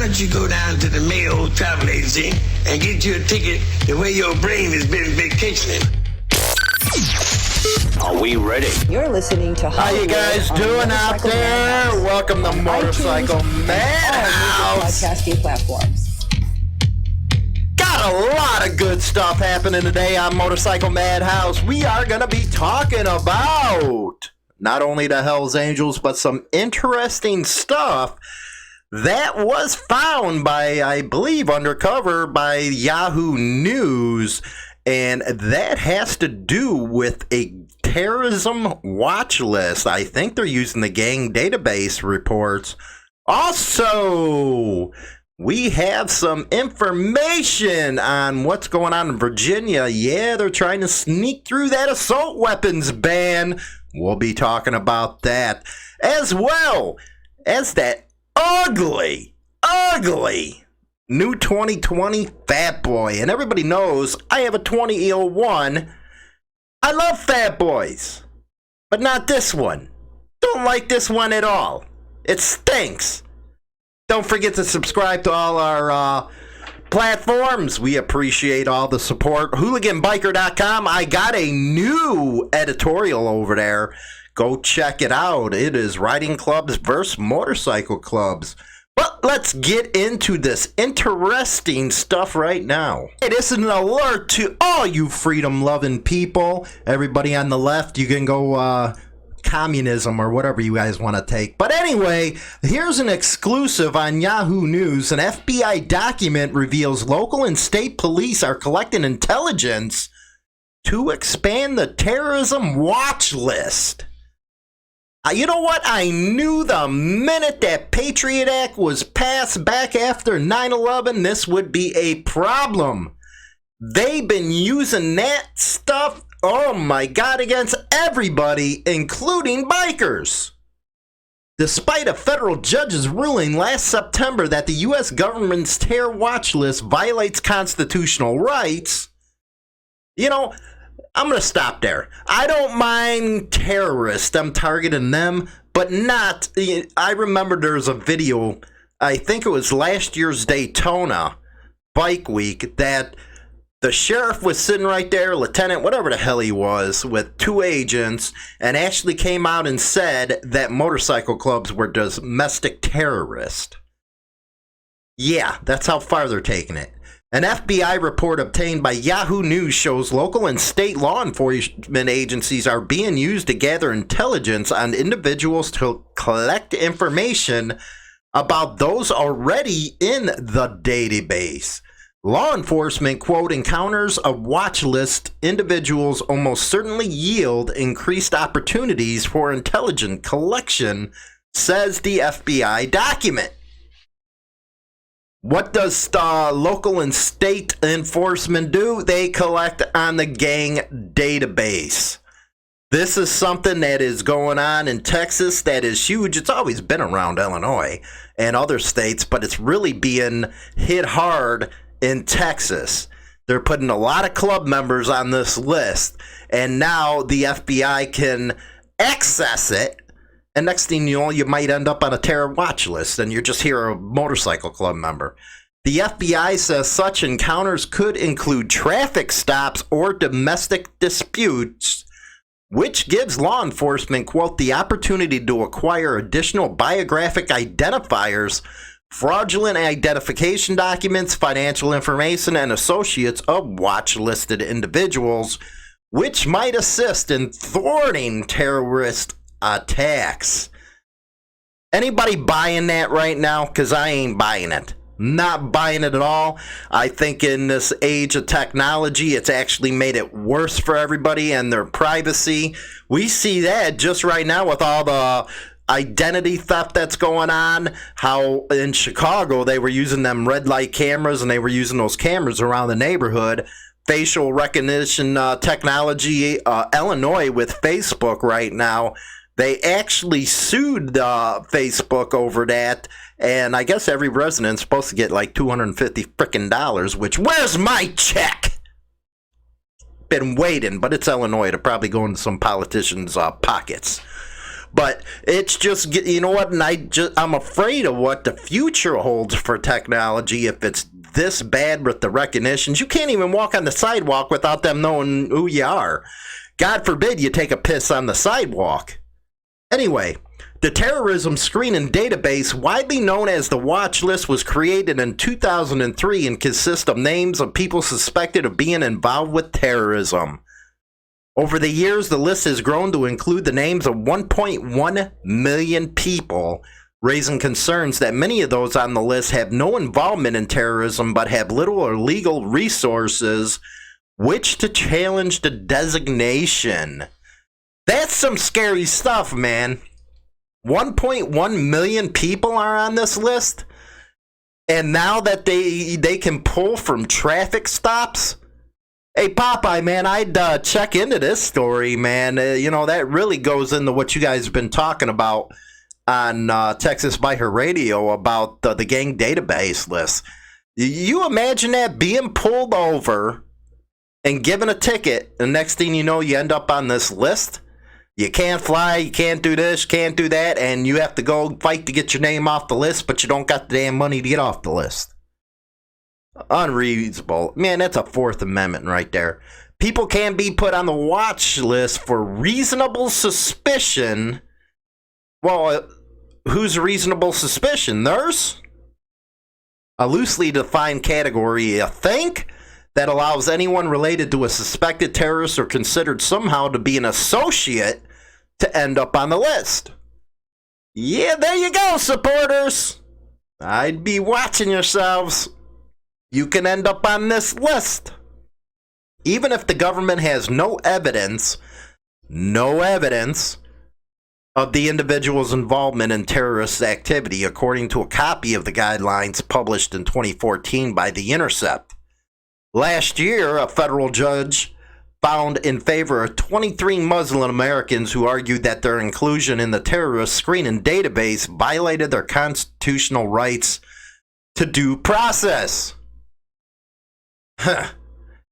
don't you go down to the Mayo travel agency and get you a ticket the way your brain has been vacationing? Are we ready? You're listening to How you guys doing out there? Welcome to Motorcycle Madhouse. Podcasting platforms. Got a lot of good stuff happening today on Motorcycle Madhouse. We are going to be talking about not only the Hells Angels, but some interesting stuff that was found by, I believe, undercover by Yahoo News. And that has to do with a terrorism watch list. I think they're using the gang database reports. Also, we have some information on what's going on in Virginia. Yeah, they're trying to sneak through that assault weapons ban. We'll be talking about that, as well as that ugly new 2020 Fat Boy. And everybody knows I have a 2001. I love Fat Boys, but not this one. Don't like this one at all. It stinks. Don't forget to subscribe to all our platforms. We appreciate all the support. HooliganBiker.com. I got a new editorial over there. Go check it out. It is riding clubs versus motorcycle clubs. But let's get into this interesting stuff right now. Hey, this is an alert to all you freedom-loving people. Everybody on the left, you can go communism or whatever you guys want to take. But anyway, here's an exclusive on Yahoo News. An FBI document reveals local and state police are collecting intelligence to expand the terrorism watch list. You know what? I knew the minute that Patriot Act was passed back after 9/11, this would be a problem. They've been using that stuff, oh my God, against everybody, including bikers. Despite a federal judge's ruling last September that the U.S. government's terror watch list violates constitutional rights, you know, I'm going to stop there. I don't mind terrorists. I'm targeting them, but not. I remember there was a video, I think it was last year's Daytona Bike Week, that the sheriff was sitting right there, lieutenant, whatever the hell he was, with two agents, and actually came out and said that motorcycle clubs were domestic terrorists. Yeah, that's how far they're taking it. An FBI report obtained by Yahoo News shows local and state law enforcement agencies are being used to gather intelligence on individuals to collect information about those already in the database. Law enforcement, quote, encounters a watch list individuals almost certainly yield increased opportunities for intelligent collection, says the FBI document. What does local and state enforcement do? They collect on the gang database. This is something that is going on in Texas that is huge. It's always been around Illinois and other states, but it's really being hit hard in Texas. They're putting a lot of club members on this list, and now the FBI can access it. And next thing you know, you might end up on a terror watch list, and you're just here a motorcycle club member. The FBI says such encounters could include traffic stops or domestic disputes, which gives law enforcement, quote, the opportunity to acquire additional biographic identifiers, fraudulent identification documents, financial information, and associates of watch-listed individuals, which might assist in thwarting terrorist attacks. Anybody buying that right now? Because I ain't buying it. Not buying it at all. I think in this age of technology, it's actually made it worse for everybody and their privacy. We see that just right now with all the identity theft that's going on. How in Chicago they were using them red light cameras, and they were using those cameras around the neighborhood. Facial recognition technology. Illinois with Facebook right now. They actually sued Facebook over that, and I guess every resident's supposed to get like $250 frickin' dollars, which, where's my check? Been waiting, but it's Illinois. It'll probably go into some politicians' pockets. But it's just, you know what, and I'm afraid of what the future holds for technology if it's this bad with the recognitions. You can't even walk on the sidewalk without them knowing who you are. God forbid you take a piss on the sidewalk. Anyway, the terrorism screening database, widely known as the watchlist, was created in 2003 and consists of names of people suspected of being involved with terrorism. Over the years, the list has grown to include the names of 1.1 million people, raising concerns that many of those on the list have no involvement in terrorism but have little or legal resources which to challenge the designation. That's some scary stuff, man. 1.1 million people are on this list, and now that they can pull from traffic stops. Hey, Popeye, man, I'd check into this story, man. That really goes into what you guys have been talking about on Texas by Her Radio about the gang database list. You imagine that being pulled over and given a ticket, and next thing you know, you end up on this list? You can't fly, you can't do this, can't do that, and you have to go fight to get your name off the list, but you don't got the damn money to get off the list. Unreasonable. Man, that's a Fourth Amendment right there. People can't be put on the watch list for reasonable suspicion. Well, who's reasonable suspicion? There's a loosely defined category, I think, that allows anyone related to a suspected terrorist or considered somehow to be an associate to end up on the list. Yeah, there you go, supporters. I'd be watching yourselves. You can end up on this list. Even if the government has no evidence of the individual's involvement in terrorist activity, according to a copy of the guidelines published in 2014 by The Intercept. Last year, a federal judge found in favor of 23 Muslim Americans who argued that their inclusion in the terrorist screening database violated their constitutional rights to due process.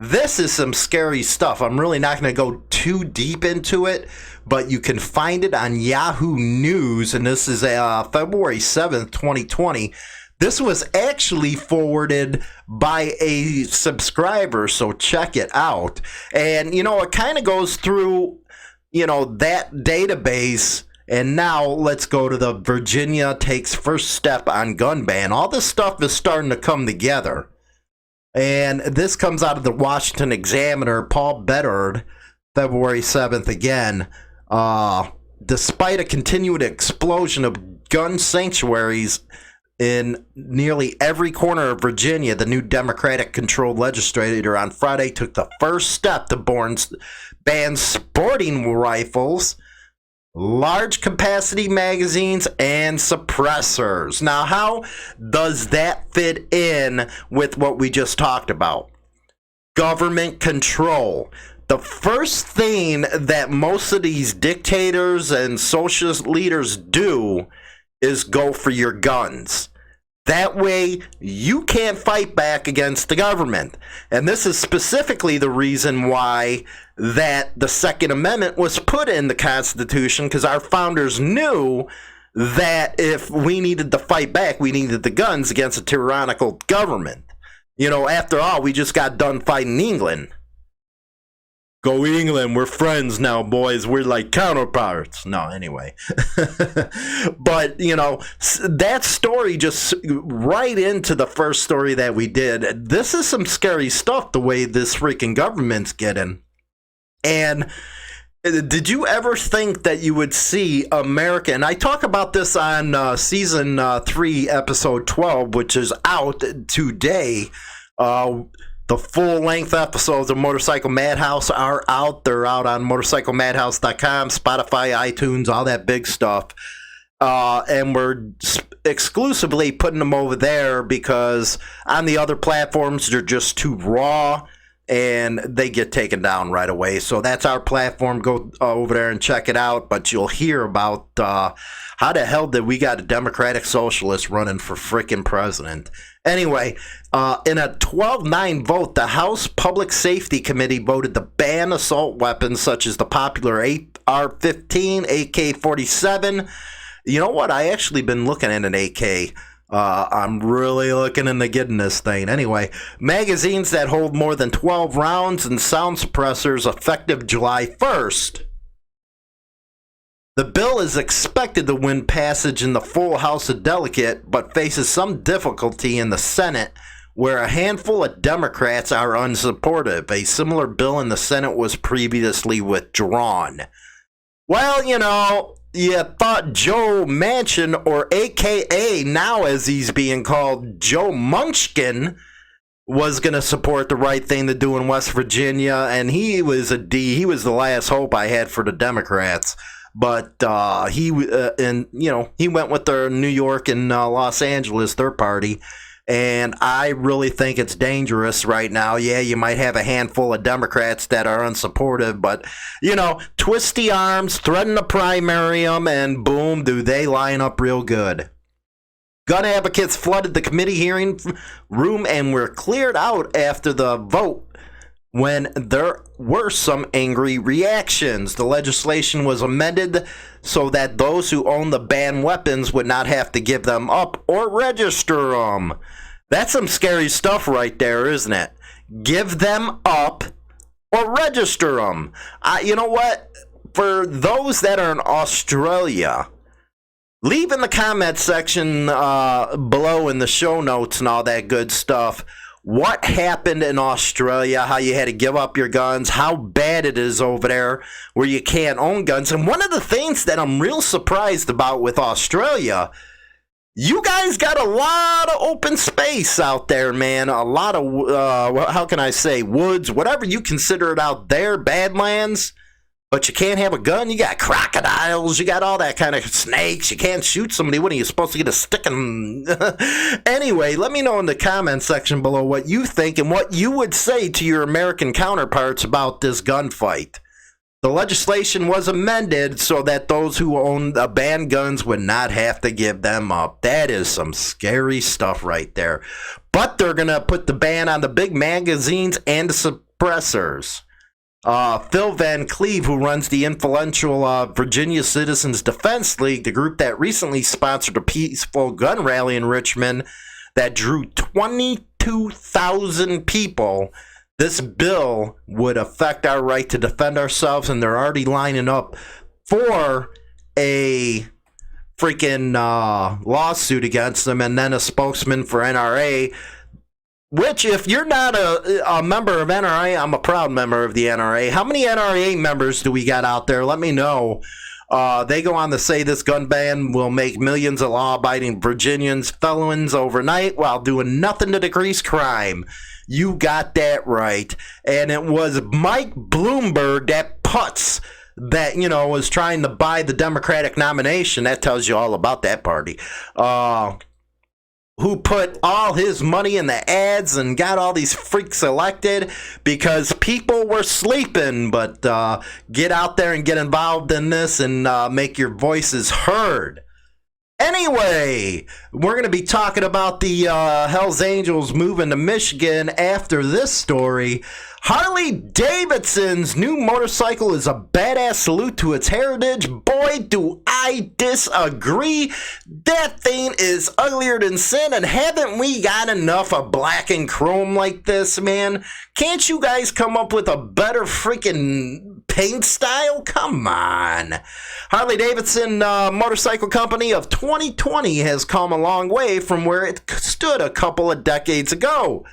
This is some scary stuff. I'm really not going to go too deep into it, but you can find it on Yahoo News, and this is February 7th, 2020. This was actually forwarded by a subscriber, so check it out. And, it kind of goes through, that database. And now let's go to the Virginia takes first step on gun ban. All this stuff is starting to come together. And this comes out of the Washington Examiner, Paul Bedard, February 7th again. Despite a continued explosion of gun sanctuaries in nearly every corner of Virginia, the new Democratic-controlled legislature on Friday took the first step to ban sporting rifles, large-capacity magazines, and suppressors. Now, how does that fit in with what we just talked about? Government control. The first thing that most of these dictators and socialist leaders do is go for your guns. That way, you can't fight back against the government. And this is specifically the reason why that the Second Amendment was put in the Constitution, because our founders knew that if we needed to fight back, we needed the guns against a tyrannical government. After all, we just got done fighting England. Go England, we're friends now, boys. We're like counterparts. No, anyway. But, that story just right into the first story that we did. This is some scary stuff, the way this freaking government's getting. And did you ever think that you would see America, and I talk about this on season 3, episode 12, which is out today. The full-length episodes of Motorcycle Madhouse are out. They're out on motorcyclemadhouse.com, Spotify, iTunes, all that big stuff. And we're exclusively putting them over there because on the other platforms, they're just too raw and they get taken down right away. So that's our platform. Go over there and check it out. But you'll hear about how the hell did we got a Democratic Socialist running for freaking president. Anyway, in a 12-9 vote, the House Public Safety Committee voted to ban assault weapons such as the popular AR-15, AK-47. You know what? I actually been looking at an AK. I'm really looking into getting this thing. Anyway, magazines that hold more than 12 rounds and sound suppressors effective July 1st. The bill is expected to win passage in the full House of Delegates, but faces some difficulty in the Senate, where a handful of Democrats are unsupportive. A similar bill in the Senate was previously withdrawn. Well, you know, you thought Joe Manchin, or AKA now as he's being called, Joe Munchkin, was going to support the right thing to do in West Virginia, and he was a D. He was the last hope I had for the Democrats. But he went with their New York and Los Angeles, their party. And I really think it's dangerous right now. Yeah, you might have a handful of Democrats that are unsupportive, but, you know, twisty arms, threaten to primary them, and boom, do they line up real good. Gun advocates flooded the committee hearing room and were cleared out after the vote when there were some angry reactions. The legislation was amended so that those who own the banned weapons would not have to give them up or register them. That's some scary stuff right there, isn't it? Give them up or register them. You know what? For those that are in Australia, leave in the comment section below in the show notes and all that good stuff what happened in Australia, how you had to give up your guns, how bad it is over there where you can't own guns. And one of the things that I'm real surprised about with Australia, you guys got a lot of open space out there, man. A lot of, how can I say, woods, whatever you consider it out there, badlands. But you can't have a gun. You got crocodiles. You got all that kind of snakes. You can't shoot somebody. When are you supposed to get a stick in? Anyway, let me know in the comment section below what you think and what you would say to your American counterparts about this gunfight. The legislation was amended so that those who own the banned guns would not have to give them up. That is some scary stuff right there. But they're going to put the ban on the big magazines and the suppressors. Phil Van Cleve, who runs the influential Virginia Citizens Defense League, the group that recently sponsored a peaceful gun rally in Richmond that drew 22,000 people. This bill would affect our right to defend ourselves, and they're already lining up for a freaking lawsuit against them, and then a spokesman for NRA. Which, if you're not a member of NRA, I'm a proud member of the NRA. How many NRA members do we got out there? Let me know. They go on to say this gun ban will make millions of law-abiding Virginians felons overnight while doing nothing to decrease crime. You got that right. And it was Mike Bloomberg, that putz that, you know, was trying to buy the Democratic nomination. That tells you all about that party. Who put all his money in the ads and got all these freaks elected because people were sleeping. But get out there and get involved in this and make your voices heard. Anyway, we're going to be talking about the Hells Angels moving to Michigan after this story. Harley Davidson's new motorcycle is a badass salute to its heritage. Boy, do I disagree. That thing is uglier than sin, and haven't we got enough of black and chrome like this, man? Can't you guys come up with a better freaking paint style? Come on. Harley Davidson Motorcycle Company of 2020 has come a long way from where it stood a couple of decades ago.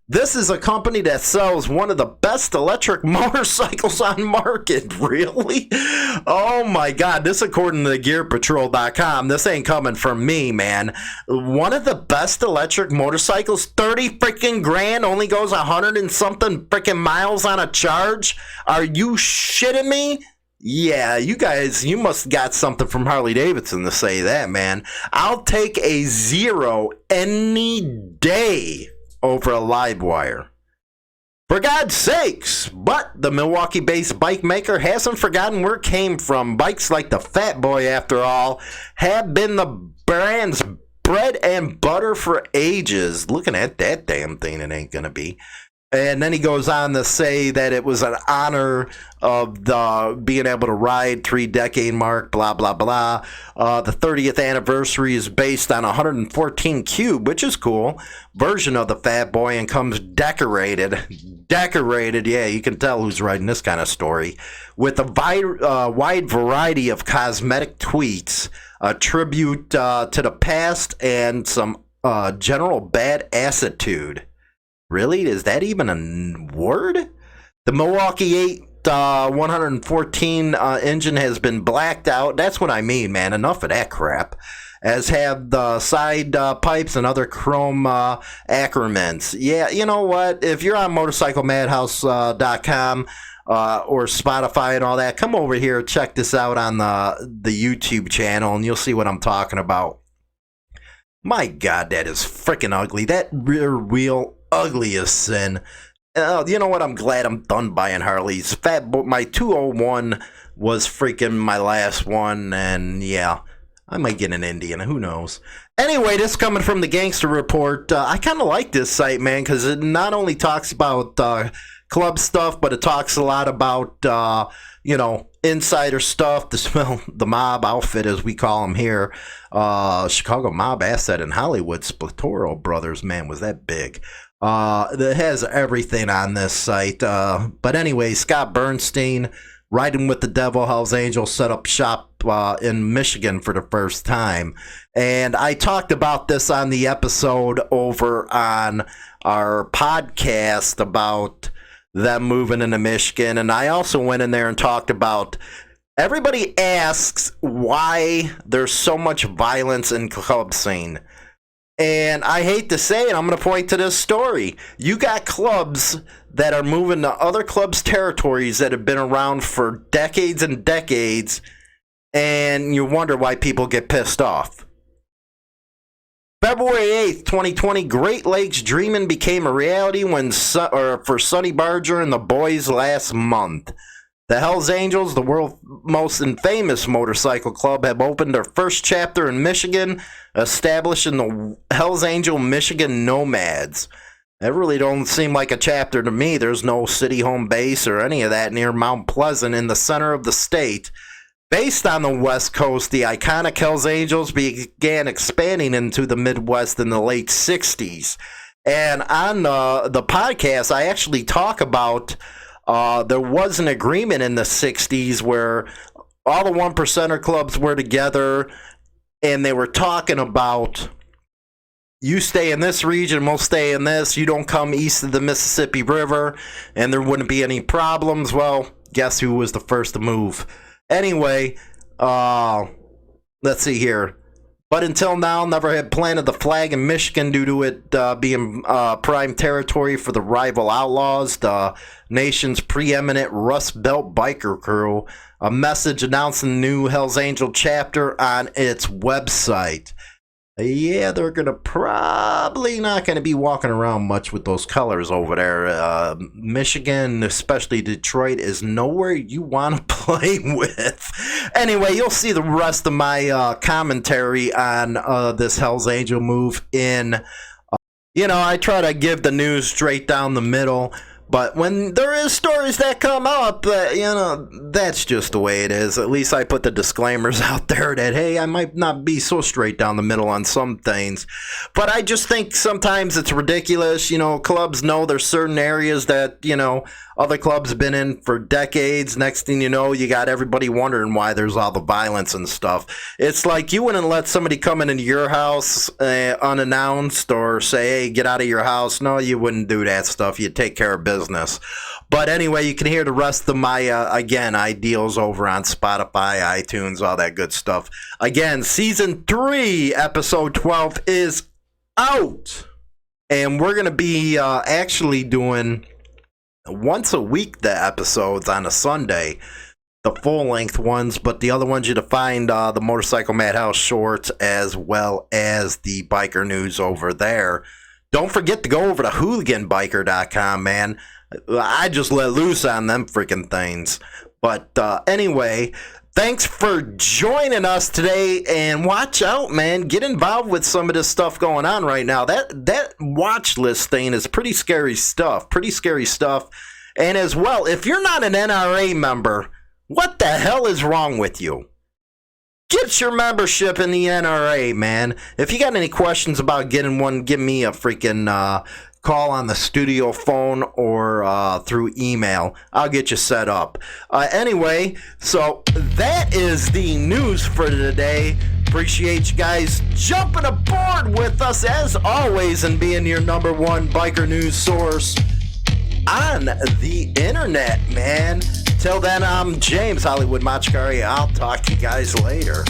This is a company that sells one of the best electric motorcycles on market. Really? Oh my God. This according to GearPatrol.com. This ain't coming from me, man. One of the best electric motorcycles, 30 freaking grand, only goes 100 and something freaking miles on a charge. Are you shitting me? Yeah, you guys, you must got something from Harley Davidson to say that, man. I'll take a 0 any day over a live wire. For God's sakes! But the Milwaukee-based bike maker hasn't forgotten where it came from. Bikes like the Fat Boy, after all, have been the brand's bread and butter for ages. Looking at that damn thing, it ain't gonna be. And then he goes on to say that it was an honor of the being able to ride 3-decade mark, blah, blah, blah. The 30th anniversary is based on a 114 cube, which is cool, version of the Fat Boy, and comes decorated, yeah, you can tell who's writing this kind of story, with a wide variety of cosmetic tweaks, a tribute to the past, and some general bad attitude. Really? Is that even a word? The Milwaukee 8 114 engine has been blacked out. That's what I mean, man. Enough of that crap. As have the side pipes and other chrome accoutrements. Yeah, you know what? If you're on motorcyclemadhouse.com or Spotify and all that, come over here, check this out on the YouTube channel, and you'll see what I'm talking about. My God, that is freaking ugly. That rear wheel, ugly as sin. You know what? I'm glad I'm done buying Harleys. Fat Boy, my 201 was freaking my last one, and yeah, I might get an Indian. Who knows? Anyway, this coming from the Gangster Report. I kind of like this site, man, because it not only talks about club stuff, but it talks a lot about insider stuff. The mob outfit, as we call them here. Chicago mob asset in Hollywood. Splitoro Brothers, man, was that big. That has everything on this site. But anyway, Scott Bernstein, riding with the Devil, Hell's Angels, set up shop in Michigan for the first time. And I talked about this on the episode over on our podcast about them moving into Michigan. And I also went in there and talked about, everybody asks why there's so much violence in club scene. And I hate to say it, I'm going to point to this story. You got clubs that are moving to other clubs' territories that have been around for decades and decades, and you wonder why people get pissed off. February 8th, 2020, Great Lakes Dreamin' became a reality for Sonny Barger and the boys last month. The Hells Angels, the world's most infamous motorcycle club, have opened their first chapter in Michigan, establishing the Hells Angel Michigan Nomads. That really don't seem like a chapter to me. There's no city home base or any of that near Mount Pleasant in the center of the state. Based on the West Coast, the iconic Hells Angels began expanding into the Midwest in the late 60s. And on the podcast, I actually talk about there was an agreement in the 60s where all the 1%er clubs were together, and they were talking about, you stay in this region, we'll stay in this, you don't come east of the Mississippi River, and there wouldn't be any problems. Well, guess who was the first to move? Anyway, let's see here. But until now, never had planted the flag in Michigan due to it being prime territory for the rival Outlaws, the nation's preeminent Rust Belt biker crew. A message announcing the new Hells Angel chapter on its website. Yeah, they're probably not going to be walking around much with those colors over there. Michigan, especially Detroit, is nowhere you want to play with. Anyway, you'll see the rest of my commentary on this Hells Angel move in. I try to give the news straight down the middle. But when there is stories that come up, that's just the way it is. At least I put the disclaimers out there that, hey, I might not be so straight down the middle on some things. But I just think sometimes it's ridiculous. Clubs know there's certain areas that, other clubs have been in for decades. Next thing you know, you got everybody wondering why there's all the violence and stuff. It's like you wouldn't let somebody come into your house unannounced or say, hey, get out of your house. No, you wouldn't do that stuff. You'd take care of business. But anyway, you can hear the rest of my, ideals over on Spotify, iTunes, all that good stuff. Again, Season 3, Episode 12 is out. And we're going to be actually doing once a week the episodes on a Sunday, the full-length ones, but the other ones you'll find the Motorcycle Madhouse shorts as well as the biker news over there. Don't forget to go over to hooliganbiker.com, man. I just let loose on them freaking things. But anyway, thanks for joining us today, and watch out, man. Get involved with some of this stuff going on right now. That watch list thing is pretty scary stuff. And as well, if you're not an NRA member, what the hell is wrong with you? Get your membership in the NRA, man. If you got any questions about getting one, give me a freaking call on the studio phone or through email. I'll get you set up. Anyway, so that is the news for today. Appreciate you guys jumping aboard with us as always and being your number one biker news source on the internet, man. Till then, I'm James Hollywood Machikari. I'll talk to you guys later.